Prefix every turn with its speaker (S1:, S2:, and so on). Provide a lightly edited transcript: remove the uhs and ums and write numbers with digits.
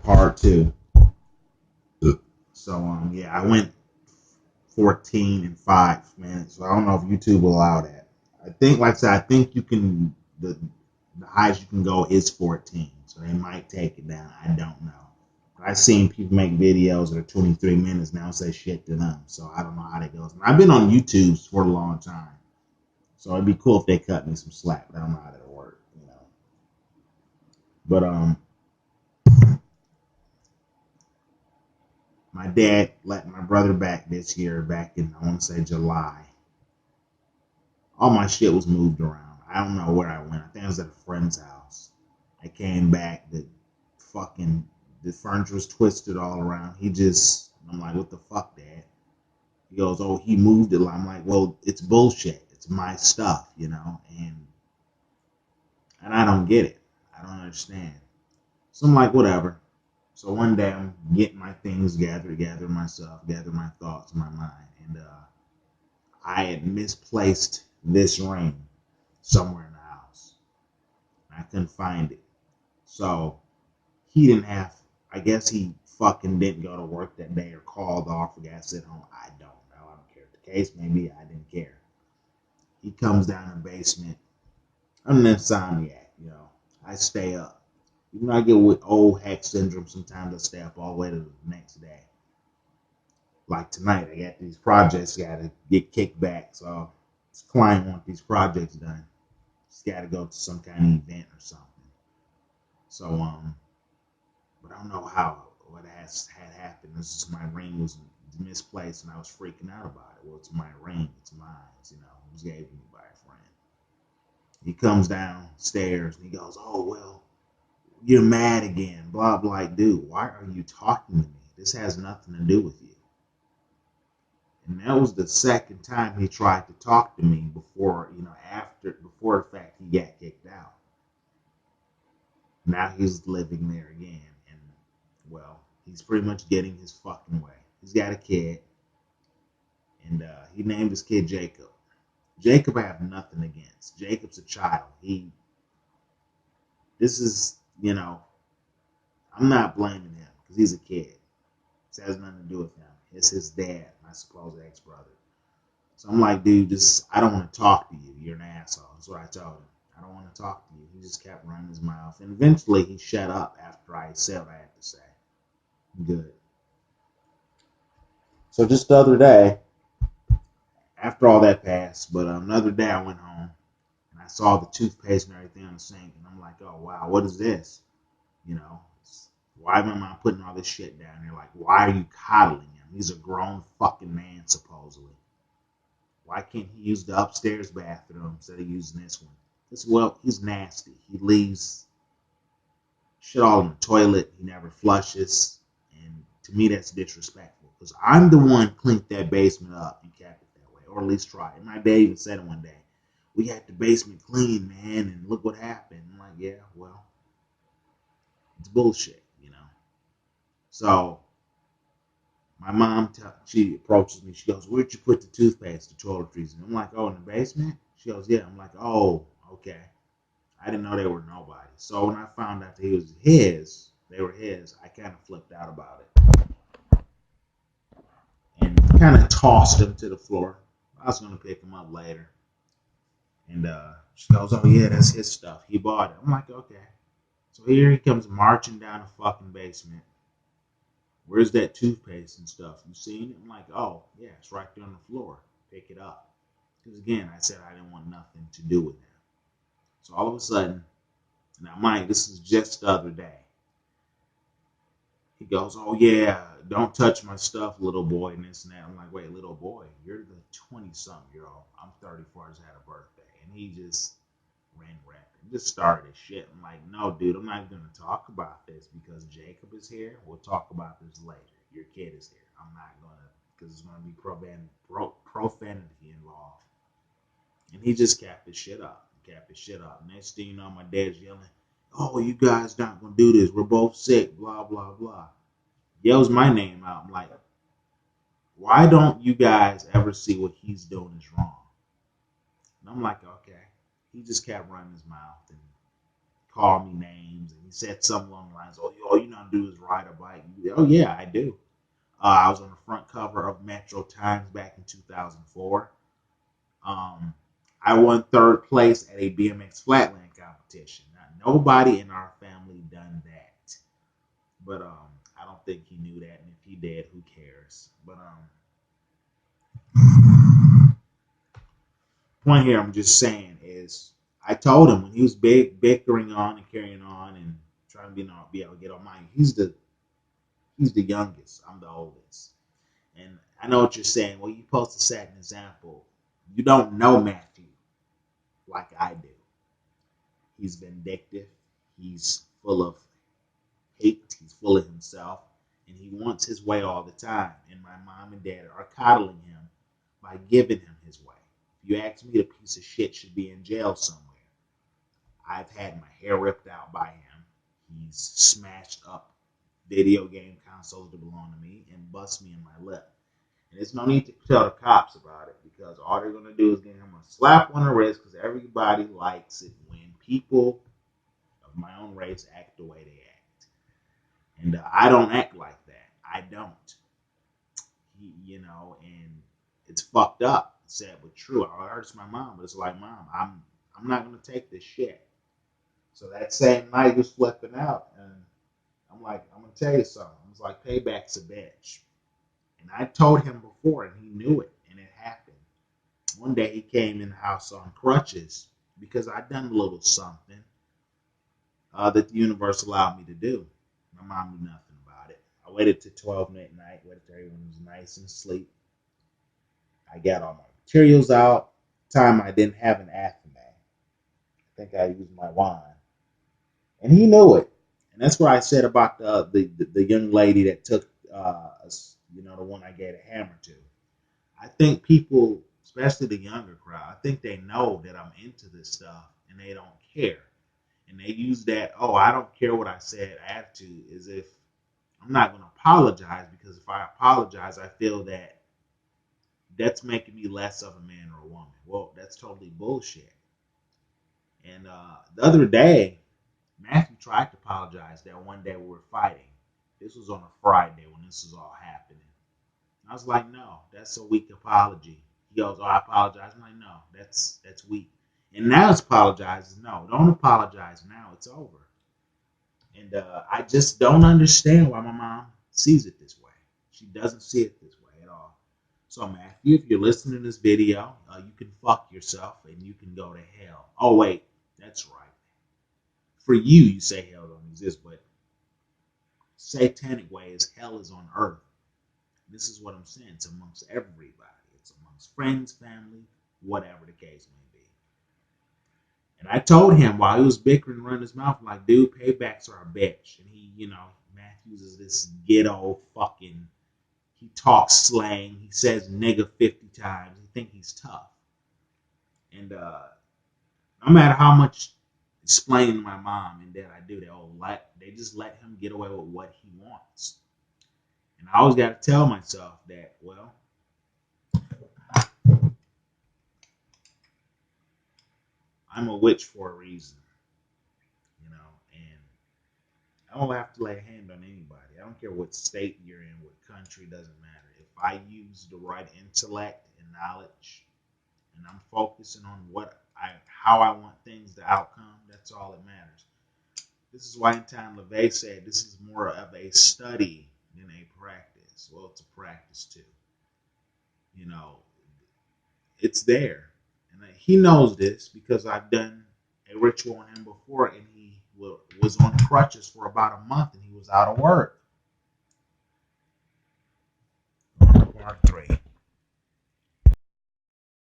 S1: part 2. So yeah, I went 14 and 5 minutes. So I don't know if YouTube will allow that. I think, like I said, I think you can. The highest you can go is 14. So they might take it down. I don't know. I've seen people make videos that are 23 minutes now and say shit to them. So I don't know how that goes. And I've been on YouTube for a long time. So it'd be cool if they cut me some slack. But I don't know how that'll work, you know. But my dad let my brother back this year, back in, I want to say July. All my shit was moved around. I don't know where I went. I think I was at a friend's house. I came back, the furniture was twisted all around. I'm like, what the fuck, Dad? He goes, oh, he moved it. I'm like, well, it's bullshit. It's my stuff, you know, and I don't get it. I don't understand. So I'm like, whatever. So one day I'm getting my things gather myself, gather my thoughts in my mind, and I had misplaced this ring somewhere in the house. I couldn't find it. So he didn't have, I guess he fucking didn't go to work that day or called off or got sent home. I don't know. I don't care. The case may be, I didn't care. He comes down in the basement. I'm an insomniac, you know. I stay up. Even though I get with old hack syndrome, sometimes I stay up all the way to the next day. Like tonight, I got these projects got to get kicked back. So this client wants these projects done. He's got to go to some kind of event or something. So but I don't know what had happened. This is my ring was misplaced, and I was freaking out about it. Well, it's my ring, it's mine. You know, it was gave to me by a friend. He comes downstairs and he goes, "Oh well, you're mad again." Blah blah. Like, dude, why are you talking to me? This has nothing to do with you. And that was the second time he tried to talk to me before the fact he got kicked out. Now he's living there again, and well, he's pretty much getting his fucking way. He's got a kid, and he named his kid Jacob. Jacob I have nothing against. Jacob's a child. This is, I'm not blaming him because he's a kid. This has nothing to do with him. It's his dad, my supposed ex-brother. So I'm like, dude, I don't want to talk to you. You're an asshole. That's what I told him. I don't want to talk to you. He just kept running his mouth. And eventually he shut up after I said what I had to say. Good. So just the other day, after all that passed, but another day I went home and I saw the toothpaste and everything on the sink. And I'm like, oh, wow, what is this? You know, why am I putting all this shit down here? Like, why are you coddling him? He's a grown fucking man, supposedly. Why can't he use the upstairs bathroom instead of using this one? Well, he's nasty. He leaves shit all in the toilet. He never flushes. And to me, that's disrespectful. Because I'm the one cleaned that basement up and kept it that way. Or at least tried. And my dad even said it one day. We got the basement clean, man, and look what happened. I'm like, yeah, well, it's bullshit, you know. So my mom, she approaches me. She goes, where'd you put the toothpaste, the toiletries? And I'm like, oh, in the basement? She goes, yeah. I'm like, oh, okay. I didn't know they were nobody. So when I found out that they were his, I kind of flipped out about it. And kind of tossed them to the floor. I was going to pick them up later. And she goes, oh, yeah, that's his stuff. He bought it. I'm like, okay. So here he comes marching down the fucking basement. Where's that toothpaste and stuff? You seen it? I'm like, oh, yeah, it's right there on the floor. Pick it up. Because again, I said I didn't want nothing to do with that. So all of a sudden, now mind, this is just the other day. He goes, oh yeah, don't touch my stuff, little boy, and this and that. I'm like, wait, little boy, you're the 20-something-year-old. I'm 34, just had a birthday. And he just ran rapid. Just started his shit. I'm like, no, dude, I'm not going to talk about this because Jacob is here. We'll talk about this later. Your kid is here. I'm not going to, because it's going to be profanity involved. And he just capped his shit up. Next thing you know, my dad's yelling, oh, you guys not going to do this. We're both sick, blah, blah, blah. Yells my name out. I'm like, why don't you guys ever see what he's doing is wrong? And I'm like, okay. He just kept running his mouth and called me names. And he said something along the lines, oh, all you know to do is ride a bike. Oh, yeah, I do. I was on the front cover of Metro Times back in 2004. I won third place at a BMX flatland competition. Now, nobody in our family done that, but I don't think he knew that. And if he did, who cares? But point here, I'm just saying is, I told him when he was bickering on and carrying on and trying to be able to get on mine. He's the youngest. I'm the oldest. And I know what you're saying. Well, you're supposed to set an example. You don't know Matthew like I do. He's vindictive. He's full of hate. He's full of himself. And he wants his way all the time. And my mom and dad are coddling him by giving him his way. If you ask me, the piece of shit should be in jail somewhere. I've had my hair ripped out by him. He's smashed up video game consoles that belong to me and bust me in my lip. And there's no need to tell the cops about it because all they're going to do is give him a slap on the wrist because everybody likes it when people of my own race act the way they act. And I don't act like that. I don't. And it's fucked up. It's sad but true. It hurts my mom, but it's like, Mom, I'm not going to take this shit. So that same night he was flipping out, and I'm like, I'm going to tell you something. I was like, payback's a bitch. And I told him before, and he knew it, and it happened. One day he came in the house on crutches because I'd done a little something that the universe allowed me to do. My mom knew nothing about it. I waited till 12 midnight, waited till everyone was nice and asleep. I got all my materials out. Time I didn't have an Athame. I think I used my wine. And he knew it. And that's what I said about the young lady that took the one I gave a hammer to. I think people, especially the younger crowd, I think they know that I'm into this stuff and they don't care. And they use that, I don't care what I said attitude as if I'm not going to apologize, because if I apologize, I feel that that's making me less of a man or a woman. Well, that's totally bullshit. And the other day, Matthew tried to apologize that one day we were fighting. This was on a Friday when this was all happening. I was like, no, that's a weak apology. He goes, I apologize. I'm like, no, that's weak. And now it's apologizing. No, don't apologize now. It's over. And I just don't understand why my mom sees it this way. She doesn't see it this way at all. So, Matthew, if you're listening to this video, you can fuck yourself and you can go to hell. Oh, wait, that's right. For you say hell don't exist, but satanic way is hell is on earth. This is what I'm saying. It's amongst everybody. It's amongst friends, family, whatever the case may be. And I told him while he was bickering and running his mouth, like, dude, paybacks are a bitch. And he, Matthews is this ghetto fucking, he talks slang. He says nigga 50 times. He think he's tough. And no matter how much explaining to my mom and dad I do, they just let him get away with what he wants. And I always got to tell myself that, well, I'm a witch for a reason, and I don't have to lay a hand on anybody. I don't care what state you're in, what country, doesn't matter. If I use the right intellect and knowledge, and I'm focusing on how I want things to outcome, that's all that matters. This is why in time LaVey said this is more of a study than a practice. Well, it's a practice too. It's there. And he knows this because I've done a ritual on him before, and he was on crutches for about a month, and he was out of work. Part 3.